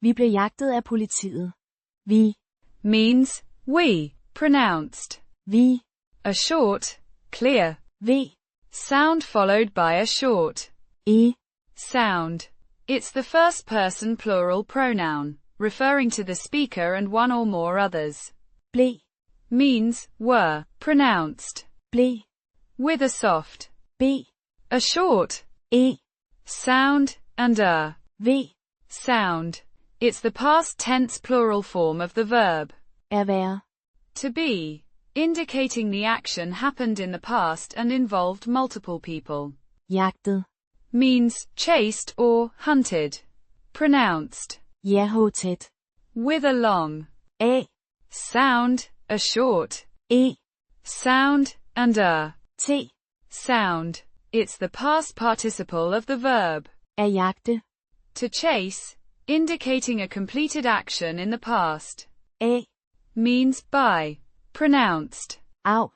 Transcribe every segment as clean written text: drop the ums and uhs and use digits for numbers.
Vi blev jagtet af politiet. Vi means we, pronounced. Vi A short, clear V sound followed by a short sound. It's the first person plural pronoun, referring to the speaker and one or more others. Blev Means were, pronounced. Blev With a soft B a short sound and a V sound. It's the past tense plural form of the verb være. to be, indicating the action happened in the past and involved multiple people. Jagtet Means chased or hunted. Pronounced yah-tet. with a long A sound, a short E sound, and a T sound. It's the past participle of the verb at jagte. to chase, indicating a completed action in the past. A Means by, pronounced Au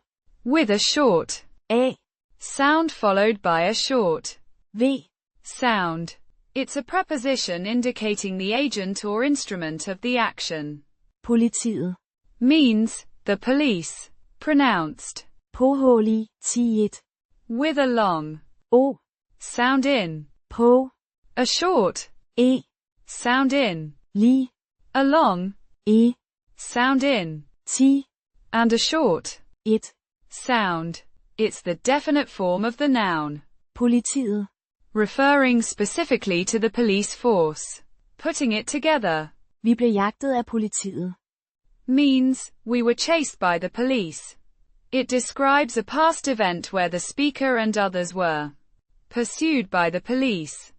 with a short A sound followed by a short V sound. It's a preposition indicating the agent or instrument of the action. Politiet. Means the police, pronounced Politiet. with a long O sound in, på a short E sound in, li a long E sound in, ti and a short et. sound. It's the definite form of the noun, Politiet. referring specifically to the police force. Putting it together Vi blev jagtet af politiet. means we were chased by the police. It describes a past event where the speaker and others were pursued by the police.